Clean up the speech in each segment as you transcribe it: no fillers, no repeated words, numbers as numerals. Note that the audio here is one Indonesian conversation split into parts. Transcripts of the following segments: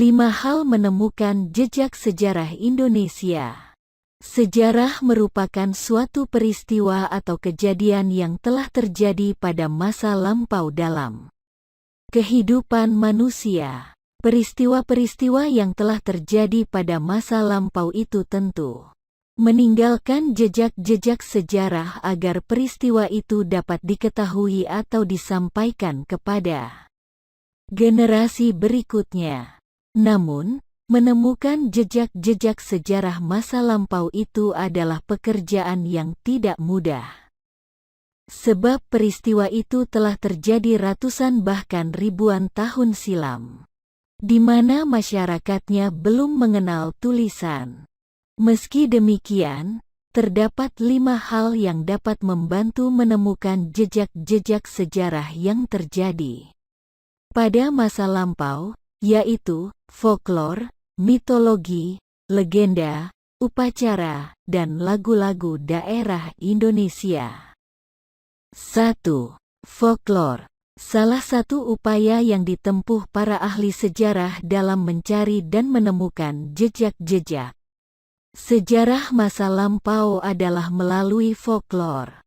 5 hal menemukan jejak sejarah Indonesia. Sejarah merupakan suatu peristiwa atau kejadian yang telah terjadi pada masa lampau dalam kehidupan manusia. Peristiwa-peristiwa yang telah terjadi pada masa lampau itu tentu meninggalkan jejak-jejak sejarah agar peristiwa itu dapat diketahui atau disampaikan kepada generasi berikutnya. Namun, menemukan jejak-jejak sejarah masa lampau itu adalah pekerjaan yang tidak mudah. Sebab peristiwa itu telah terjadi ratusan bahkan ribuan tahun silam, di mana masyarakatnya belum mengenal tulisan. Meski demikian, terdapat 5 hal yang dapat membantu menemukan jejak-jejak sejarah yang terjadi pada masa lampau, yaitu folklor, mitologi, legenda, upacara, dan lagu-lagu daerah Indonesia. 1. Folklor. Salah satu upaya yang ditempuh para ahli sejarah dalam mencari dan menemukan jejak-jejak sejarah masa lampau adalah melalui folklor.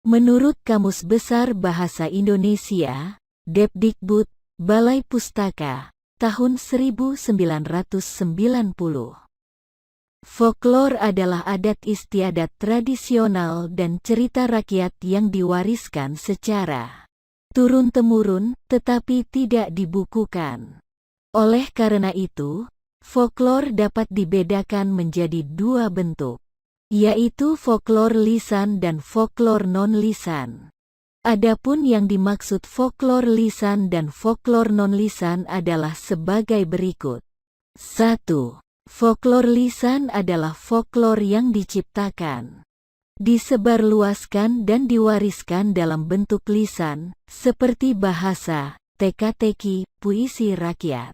Menurut Kamus Besar Bahasa Indonesia, Depdikbud, Balai Pustaka, tahun 1990. Folklor adalah adat istiadat tradisional dan cerita rakyat yang diwariskan secara turun-temurun tetapi tidak dibukukan. Oleh karena itu, folklor dapat dibedakan menjadi 2 bentuk, yaitu folklor lisan dan folklor non-lisan. Adapun yang dimaksud folklor lisan dan folklor non-lisan adalah sebagai berikut. 1. Folklor lisan adalah folklor yang diciptakan, disebarluaskan dan diwariskan dalam bentuk lisan, seperti bahasa, teka-teki, puisi rakyat,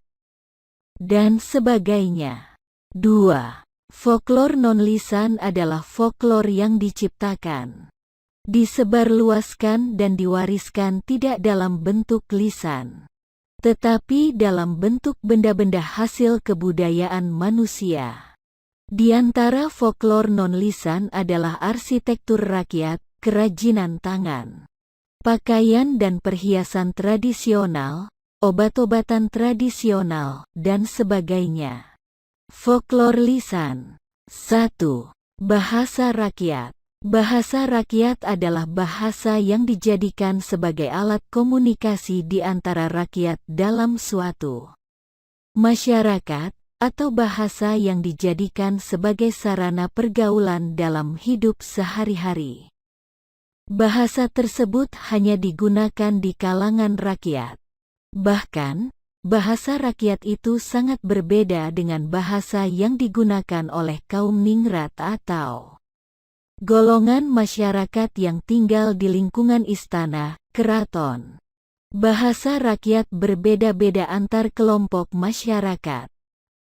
dan sebagainya. 2. Folklor non-lisan adalah folklor yang diciptakan, disebarluaskan dan diwariskan tidak dalam bentuk lisan, tetapi dalam bentuk benda-benda hasil kebudayaan manusia. Di antara folklor non-lisan adalah arsitektur rakyat, kerajinan tangan, pakaian dan perhiasan tradisional, obat-obatan tradisional, dan sebagainya. Folklor lisan. 1. Bahasa rakyat. Bahasa rakyat adalah bahasa yang dijadikan sebagai alat komunikasi di antara rakyat dalam suatu masyarakat, atau bahasa yang dijadikan sebagai sarana pergaulan dalam hidup sehari-hari. Bahasa tersebut hanya digunakan di kalangan rakyat. Bahkan, bahasa rakyat itu sangat berbeda dengan bahasa yang digunakan oleh kaum ningrat atau golongan masyarakat yang tinggal di lingkungan istana, keraton. Bahasa rakyat berbeda-beda antar kelompok masyarakat.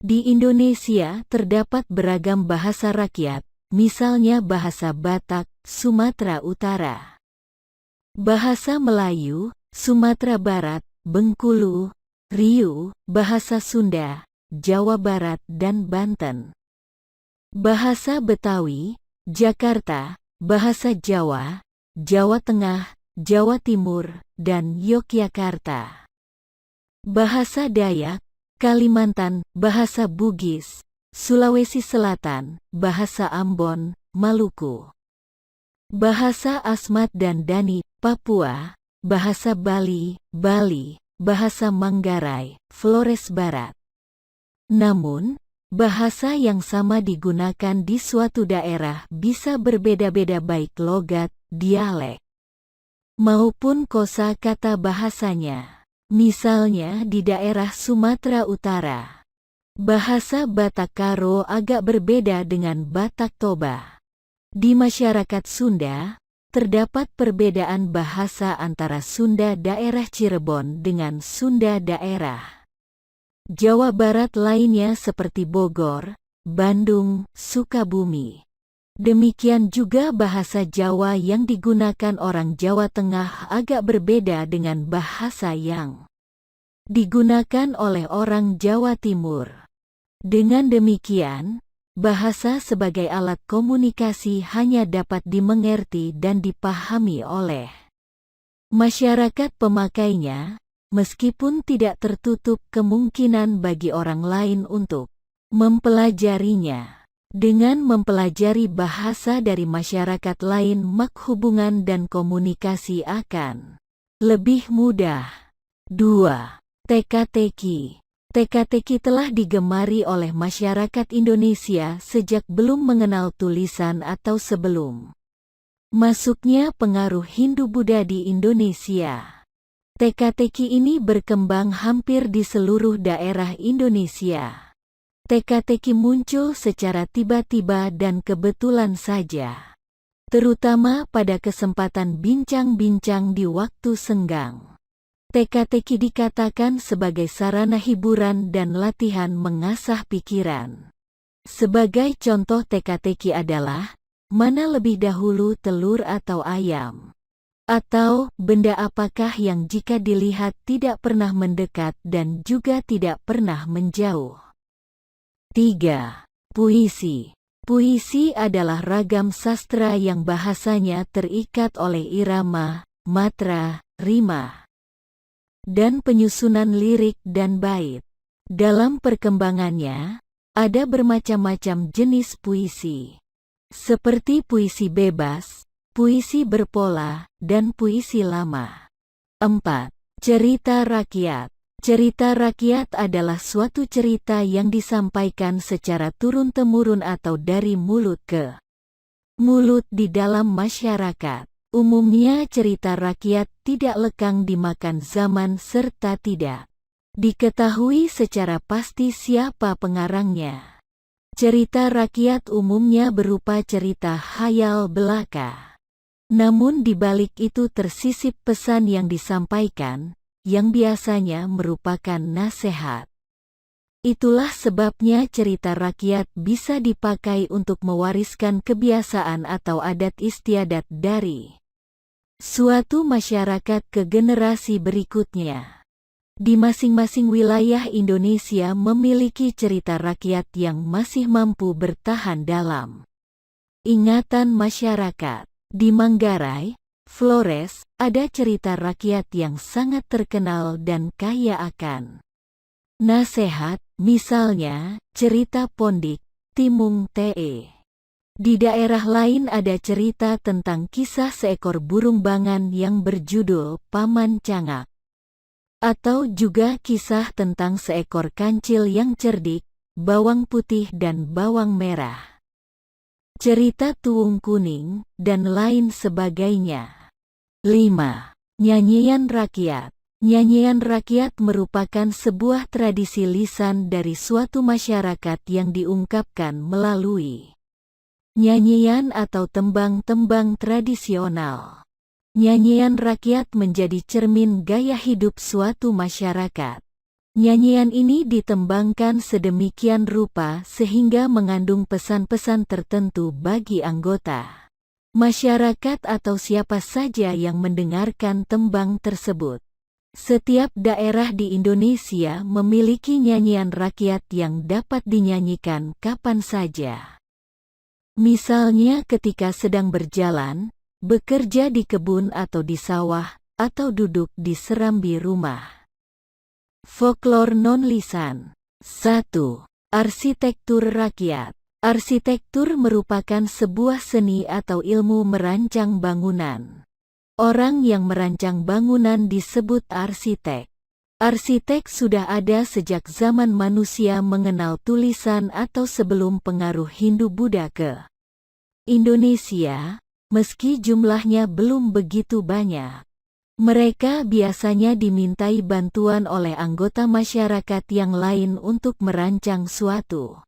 Di Indonesia terdapat beragam bahasa rakyat, misalnya bahasa Batak, Sumatera Utara, bahasa Melayu, Sumatera Barat, Bengkulu, Riau, bahasa Sunda, Jawa Barat dan Banten, bahasa Betawi, Jakarta, bahasa Jawa, Jawa Tengah, Jawa Timur, dan Yogyakarta, bahasa Dayak, Kalimantan, bahasa Bugis, Sulawesi Selatan, bahasa Ambon, Maluku, bahasa Asmat dan Dani, Papua, bahasa Bali, bahasa Manggarai, Flores Barat. Namun, bahasa yang sama digunakan di suatu daerah bisa berbeda-beda baik logat, dialek, maupun kosakata bahasanya. Misalnya di daerah Sumatera Utara, bahasa Batak Karo agak berbeda dengan Batak Toba. Di masyarakat Sunda, terdapat perbedaan bahasa antara Sunda daerah Cirebon dengan Sunda daerah Jawa Barat lainnya seperti Bogor, Bandung, Sukabumi. Demikian juga bahasa Jawa yang digunakan orang Jawa Tengah agak berbeda dengan bahasa yang digunakan oleh orang Jawa Timur. Dengan demikian, bahasa sebagai alat komunikasi hanya dapat dimengerti dan dipahami oleh masyarakat pemakainya, meskipun tidak tertutup kemungkinan bagi orang lain untuk mempelajarinya. Dengan mempelajari bahasa dari masyarakat lain, maka hubungan dan komunikasi akan lebih mudah. 2. Teka-teki. Teka-teki telah digemari oleh masyarakat Indonesia sejak belum mengenal tulisan atau sebelum masuknya pengaruh Hindu-Buddha di Indonesia. Teka-teki ini berkembang hampir di seluruh daerah Indonesia. Teka-teki muncul secara tiba-tiba dan kebetulan saja, terutama pada kesempatan bincang-bincang di waktu senggang. Teka-teki dikatakan sebagai sarana hiburan dan latihan mengasah pikiran. Sebagai contoh teka-teki adalah, mana lebih dahulu telur atau ayam? Atau, benda apakah yang jika dilihat tidak pernah mendekat dan juga tidak pernah menjauh? 3. Puisi. Puisi adalah ragam sastra yang bahasanya terikat oleh irama, matra, rima, dan penyusunan lirik dan bait. Dalam perkembangannya, ada bermacam-macam jenis puisi, seperti puisi bebas, puisi berpola, dan puisi lama. 4. Cerita rakyat. Cerita rakyat adalah suatu cerita yang disampaikan secara turun-temurun atau dari mulut ke mulut di dalam masyarakat. Umumnya cerita rakyat tidak lekang dimakan zaman serta tidak diketahui secara pasti siapa pengarangnya. Cerita rakyat umumnya berupa cerita khayal belaka. Namun di balik itu tersisip pesan yang disampaikan, yang biasanya merupakan nasihat. Itulah sebabnya cerita rakyat bisa dipakai untuk mewariskan kebiasaan atau adat istiadat dari suatu masyarakat ke generasi berikutnya. Di masing-masing wilayah Indonesia memiliki cerita rakyat yang masih mampu bertahan dalam ingatan masyarakat. Di Manggarai, Flores, ada cerita rakyat yang sangat terkenal dan kaya akan nasihat, misalnya, cerita Pondik, Timung Te. Di daerah lain ada cerita tentang kisah seekor burung bangan yang berjudul Paman Cangak. Atau juga kisah tentang seekor kancil yang cerdik, bawang putih dan bawang merah. Cerita Tuung Kuning, dan lain sebagainya. 5. Nyanyian rakyat. Nyanyian rakyat merupakan sebuah tradisi lisan dari suatu masyarakat yang diungkapkan melalui nyanyian atau tembang-tembang tradisional. Nyanyian rakyat menjadi cermin gaya hidup suatu masyarakat. Nyanyian ini ditembangkan sedemikian rupa sehingga mengandung pesan-pesan tertentu bagi anggota masyarakat atau siapa saja yang mendengarkan tembang tersebut. Setiap daerah di Indonesia memiliki nyanyian rakyat yang dapat dinyanyikan kapan saja. Misalnya ketika sedang berjalan, bekerja di kebun atau di sawah, atau duduk di serambi rumah. Folklor non-lisan. 1. Arsitektur rakyat. Arsitektur merupakan sebuah seni atau ilmu merancang bangunan. Orang yang merancang bangunan disebut arsitek. Arsitek sudah ada sejak zaman manusia mengenal tulisan atau sebelum pengaruh Hindu-Buddha ke Indonesia, meski jumlahnya belum begitu banyak. Mereka biasanya dimintai bantuan oleh anggota masyarakat yang lain untuk merancang suatu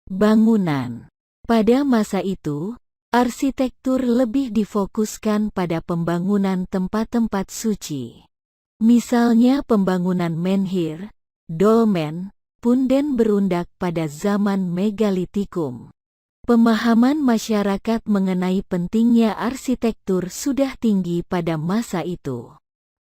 bangunan. Pada masa itu, arsitektur lebih difokuskan pada pembangunan tempat-tempat suci. Misalnya pembangunan menhir, dolmen, punden berundak pada zaman megalitikum. Pemahaman masyarakat mengenai pentingnya arsitektur sudah tinggi pada masa itu.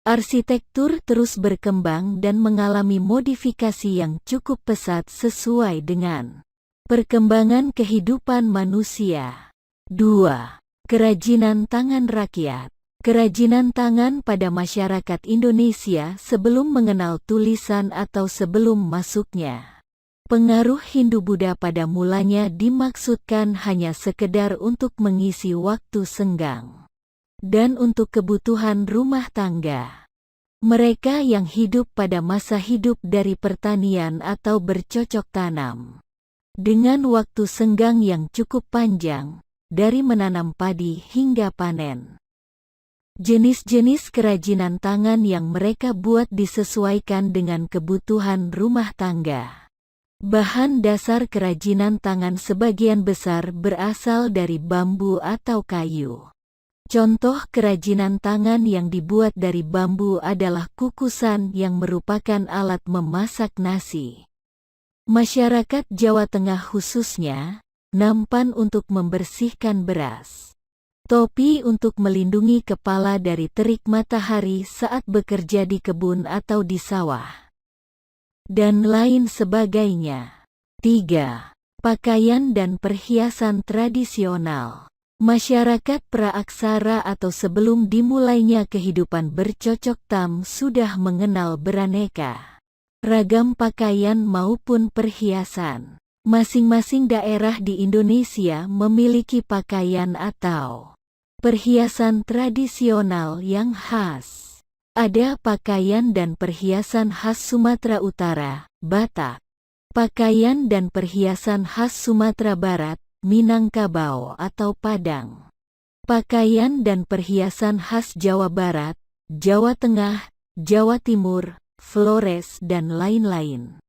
Arsitektur terus berkembang dan mengalami modifikasi yang cukup pesat sesuai dengan perkembangan kehidupan manusia. 2. Kerajinan tangan rakyat. Kerajinan tangan pada masyarakat Indonesia sebelum mengenal tulisan atau sebelum masuknya pengaruh Hindu-Buddha pada mulanya dimaksudkan hanya sekedar untuk mengisi waktu senggang dan untuk kebutuhan rumah tangga. Mereka yang hidup pada masa hidup dari pertanian atau bercocok tanam dengan waktu senggang yang cukup panjang, dari menanam padi hingga panen. Jenis-jenis kerajinan tangan yang mereka buat disesuaikan dengan kebutuhan rumah tangga. Bahan dasar kerajinan tangan sebagian besar berasal dari bambu atau kayu. Contoh kerajinan tangan yang dibuat dari bambu adalah kukusan yang merupakan alat memasak nasi. Masyarakat Jawa Tengah khususnya, nampan untuk membersihkan beras. Topi untuk melindungi kepala dari terik matahari saat bekerja di kebun atau di sawah. Dan lain sebagainya. 3. Pakaian dan perhiasan tradisional. Masyarakat praaksara atau sebelum dimulainya kehidupan bercocok tanam sudah mengenal beraneka ragam pakaian maupun perhiasan. Masing-masing daerah di Indonesia memiliki pakaian atau perhiasan tradisional yang khas. Ada pakaian dan perhiasan khas Sumatera Utara, Batak. Pakaian dan perhiasan khas Sumatera Barat, Minangkabau atau Padang. Pakaian dan perhiasan khas Jawa Barat, Jawa Tengah, Jawa Timur, Flores dan lain-lain.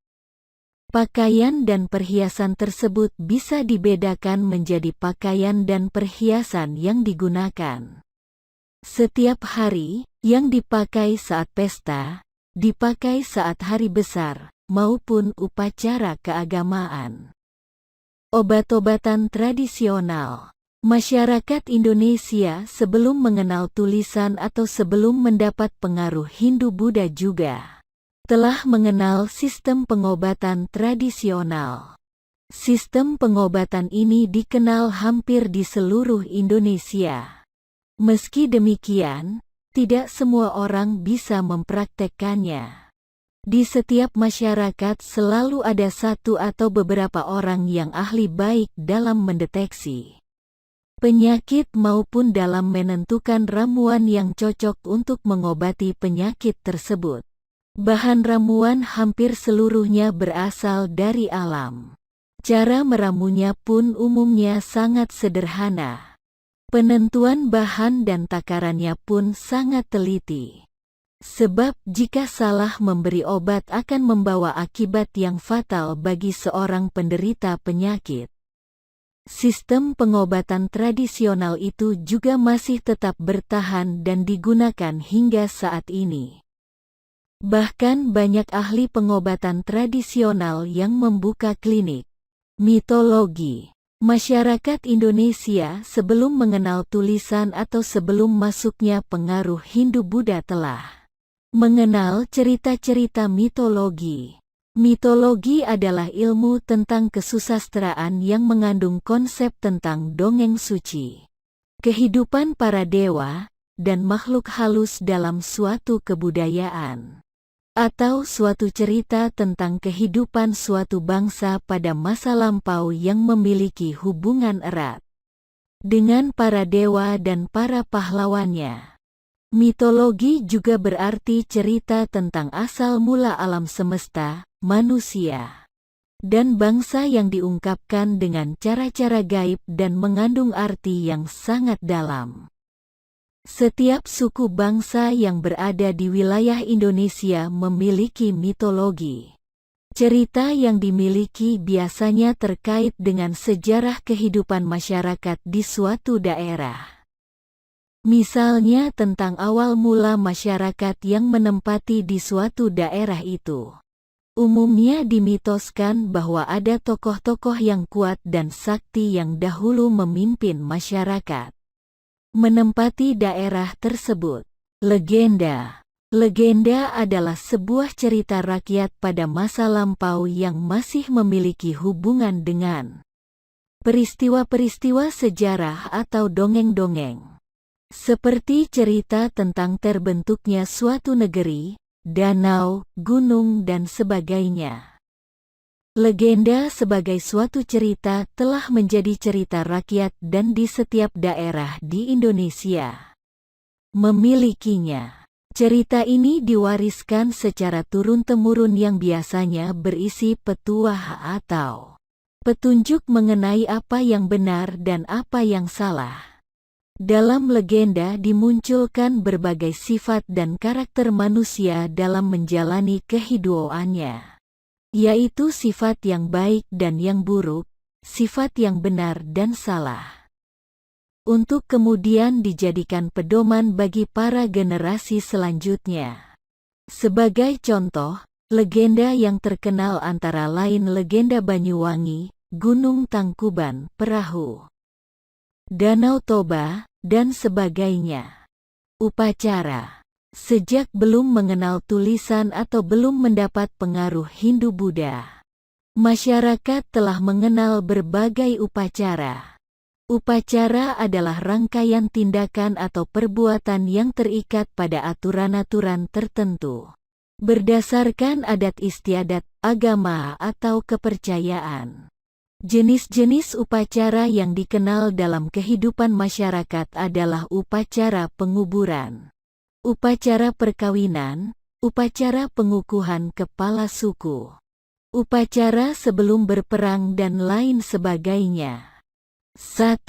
Pakaian dan perhiasan tersebut bisa dibedakan menjadi pakaian dan perhiasan yang digunakan setiap hari, yang dipakai saat pesta, dipakai saat hari besar, maupun upacara keagamaan. Obat-obatan tradisional. Masyarakat Indonesia sebelum mengenal tulisan atau sebelum mendapat pengaruh Hindu-Buddha juga telah mengenal sistem pengobatan tradisional. Sistem pengobatan ini dikenal hampir di seluruh Indonesia. Meski demikian, tidak semua orang bisa mempraktekkannya. Di setiap masyarakat selalu ada satu atau beberapa orang yang ahli baik dalam mendeteksi penyakit maupun dalam menentukan ramuan yang cocok untuk mengobati penyakit tersebut. Bahan ramuan hampir seluruhnya berasal dari alam. Cara meramunya pun umumnya sangat sederhana. Penentuan bahan dan takarannya pun sangat teliti. Sebab jika salah memberi obat akan membawa akibat yang fatal bagi seorang penderita penyakit. Sistem pengobatan tradisional itu juga masih tetap bertahan dan digunakan hingga saat ini. Bahkan banyak ahli pengobatan tradisional yang membuka klinik. Mitologi. Masyarakat Indonesia sebelum mengenal tulisan atau sebelum masuknya pengaruh Hindu-Buddha telah mengenal cerita-cerita mitologi. Mitologi adalah ilmu tentang kesusastraan yang mengandung konsep tentang dongeng suci, kehidupan para dewa, dan makhluk halus dalam suatu kebudayaan. Atau suatu cerita tentang kehidupan suatu bangsa pada masa lampau yang memiliki hubungan erat dengan para dewa dan para pahlawannya. Mitologi juga berarti cerita tentang asal mula alam semesta, manusia, dan bangsa yang diungkapkan dengan cara-cara gaib dan mengandung arti yang sangat dalam. Setiap suku bangsa yang berada di wilayah Indonesia memiliki mitologi. Cerita yang dimiliki biasanya terkait dengan sejarah kehidupan masyarakat di suatu daerah. Misalnya tentang awal mula masyarakat yang menempati di suatu daerah itu. Umumnya dimitoskan bahwa ada tokoh-tokoh yang kuat dan sakti yang dahulu memimpin masyarakat menempati daerah tersebut. Legenda. Legenda adalah sebuah cerita rakyat pada masa lampau yang masih memiliki hubungan dengan peristiwa-peristiwa sejarah atau dongeng-dongeng. Seperti cerita tentang terbentuknya suatu negeri, danau, gunung, dan sebagainya. Legenda sebagai suatu cerita telah menjadi cerita rakyat dan di setiap daerah di Indonesia memilikinya. Cerita ini diwariskan secara turun-temurun yang biasanya berisi petuah atau petunjuk mengenai apa yang benar dan apa yang salah. Dalam legenda dimunculkan berbagai sifat dan karakter manusia dalam menjalani kehidupannya, yaitu sifat yang baik dan yang buruk, sifat yang benar dan salah, untuk kemudian dijadikan pedoman bagi para generasi selanjutnya. Sebagai contoh, legenda yang terkenal antara lain legenda Banyuwangi, Gunung Tangkuban Perahu, Danau Toba, dan sebagainya. Upacara. Sejak belum mengenal tulisan atau belum mendapat pengaruh Hindu-Buddha, masyarakat telah mengenal berbagai upacara. Upacara adalah rangkaian tindakan atau perbuatan yang terikat pada aturan-aturan tertentu, berdasarkan adat istiadat, agama, atau kepercayaan. Jenis-jenis upacara yang dikenal dalam kehidupan masyarakat adalah upacara penguburan, upacara perkawinan, upacara pengukuhan kepala suku, upacara sebelum berperang, dan lain sebagainya. 1.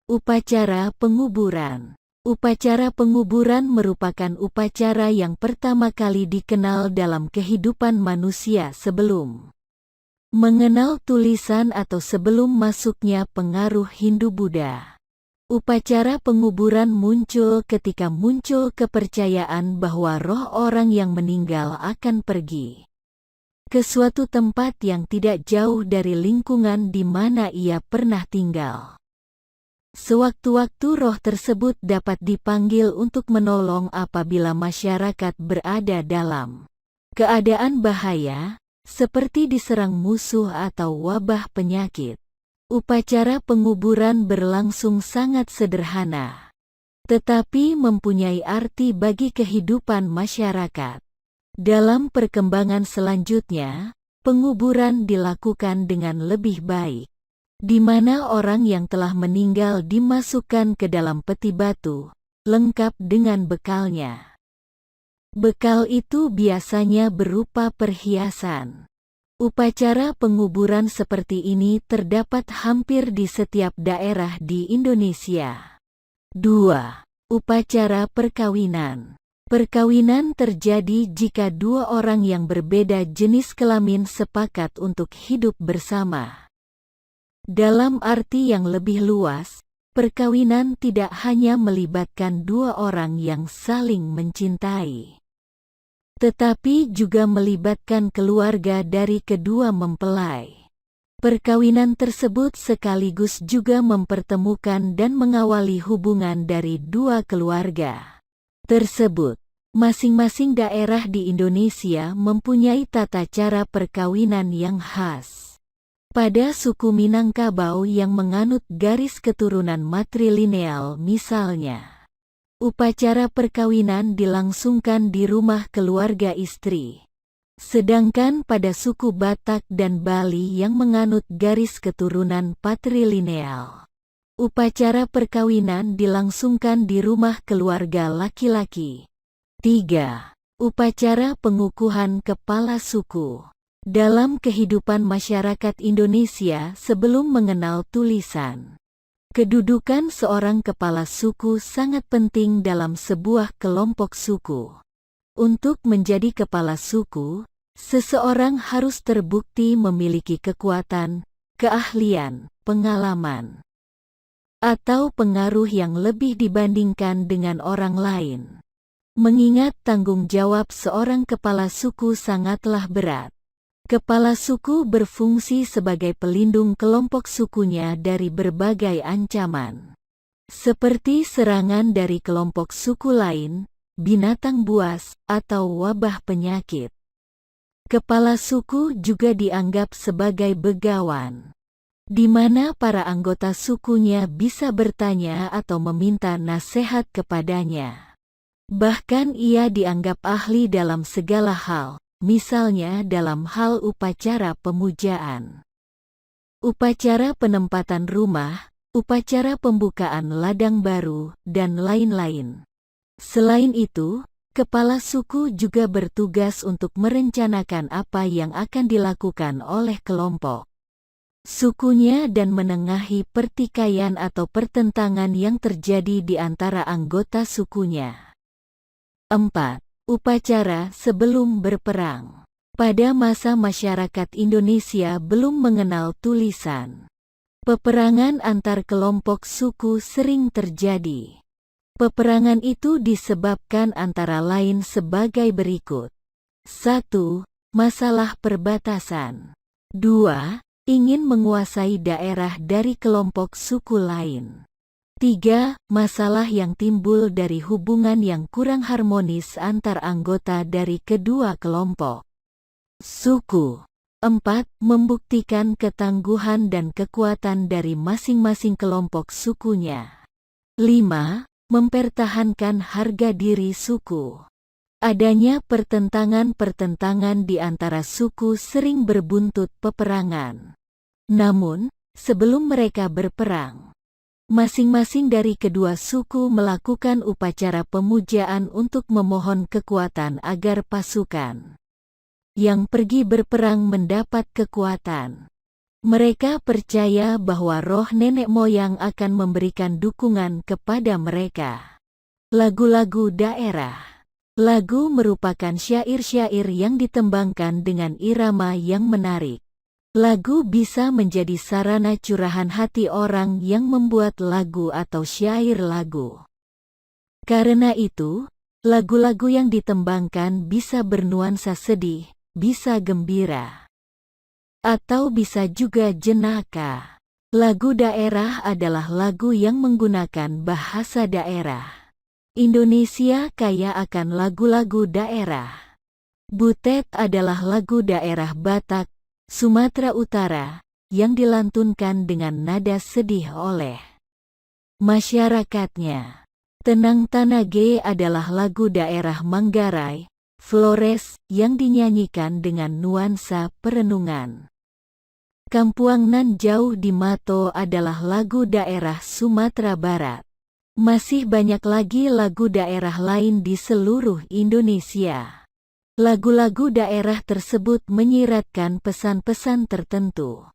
Upacara penguburan. Upacara penguburan merupakan upacara yang pertama kali dikenal dalam kehidupan manusia sebelum mengenal tulisan atau sebelum masuknya pengaruh Hindu-Buddha. Upacara penguburan muncul ketika muncul kepercayaan bahwa roh orang yang meninggal akan pergi ke suatu tempat yang tidak jauh dari lingkungan di mana ia pernah tinggal. Sewaktu-waktu roh tersebut dapat dipanggil untuk menolong apabila masyarakat berada dalam keadaan bahaya, seperti diserang musuh atau wabah penyakit. Upacara penguburan berlangsung sangat sederhana, tetapi mempunyai arti bagi kehidupan masyarakat. Dalam perkembangan selanjutnya, penguburan dilakukan dengan lebih baik, di mana orang yang telah meninggal dimasukkan ke dalam peti batu, lengkap dengan bekalnya. Bekal itu biasanya berupa perhiasan. Upacara penguburan seperti ini terdapat hampir di setiap daerah di Indonesia. 2. Upacara perkawinan. Perkawinan terjadi jika dua orang yang berbeda jenis kelamin sepakat untuk hidup bersama. Dalam arti yang lebih luas, perkawinan tidak hanya melibatkan dua orang yang saling mencintai, tetapi juga melibatkan keluarga dari kedua mempelai. Perkawinan tersebut sekaligus juga mempertemukan dan mengawali hubungan dari dua keluarga tersebut. Masing-masing daerah di Indonesia mempunyai tata cara perkawinan yang khas. Pada suku Minangkabau yang menganut garis keturunan matrilineal misalnya, upacara perkawinan dilangsungkan di rumah keluarga istri. Sedangkan pada suku Batak dan Bali yang menganut garis keturunan patrilineal, upacara perkawinan dilangsungkan di rumah keluarga laki-laki. 3. Upacara pengukuhan kepala suku. Dalam kehidupan masyarakat Indonesia sebelum mengenal tulisan, kedudukan seorang kepala suku sangat penting dalam sebuah kelompok suku. Untuk menjadi kepala suku, seseorang harus terbukti memiliki kekuatan, keahlian, pengalaman, atau pengaruh yang lebih dibandingkan dengan orang lain. Mengingat tanggung jawab seorang kepala suku sangatlah berat. Kepala suku berfungsi sebagai pelindung kelompok sukunya dari berbagai ancaman, seperti serangan dari kelompok suku lain, binatang buas, atau wabah penyakit. Kepala suku juga dianggap sebagai begawan, di mana para anggota sukunya bisa bertanya atau meminta nasihat kepadanya. Bahkan ia dianggap ahli dalam segala hal, misalnya dalam hal upacara pemujaan, upacara penempatan rumah, upacara pembukaan ladang baru, dan lain-lain. Selain itu, kepala suku juga bertugas untuk merencanakan apa yang akan dilakukan oleh kelompok sukunya dan menengahi pertikaian atau pertentangan yang terjadi di antara anggota sukunya. 4. Upacara sebelum berperang. Pada masa masyarakat Indonesia belum mengenal tulisan, peperangan antar kelompok suku sering terjadi. Peperangan itu disebabkan antara lain sebagai berikut. 1. Masalah perbatasan. 2. Ingin menguasai daerah dari kelompok suku lain. 3. Masalah yang timbul dari hubungan yang kurang harmonis antar anggota dari kedua kelompok suku. 4. Membuktikan ketangguhan dan kekuatan dari masing-masing kelompok sukunya. 5. Mempertahankan harga diri suku. Adanya pertentangan-pertentangan di antara suku sering berbuntut peperangan. Namun, sebelum mereka berperang, masing-masing dari kedua suku melakukan upacara pemujaan untuk memohon kekuatan agar pasukan yang pergi berperang mendapat kekuatan. Mereka percaya bahwa roh nenek moyang akan memberikan dukungan kepada mereka. Lagu-lagu daerah. Lagu merupakan syair-syair yang ditembangkan dengan irama yang menarik. Lagu bisa menjadi sarana curahan hati orang yang membuat lagu atau syair lagu. Karena itu, lagu-lagu yang ditembangkan bisa bernuansa sedih, bisa gembira, atau bisa juga jenaka. Lagu daerah adalah lagu yang menggunakan bahasa daerah. Indonesia kaya akan lagu-lagu daerah. Butet adalah lagu daerah Batak, Sumatera Utara, yang dilantunkan dengan nada sedih oleh masyarakatnya. Tenang Tanage adalah lagu daerah Manggarai, Flores, yang dinyanyikan dengan nuansa perenungan. Kampuang Nan Jauh di Mato adalah lagu daerah Sumatera Barat. Masih banyak lagi lagu daerah lain di seluruh Indonesia. Lagu-lagu daerah tersebut menyiratkan pesan-pesan tertentu.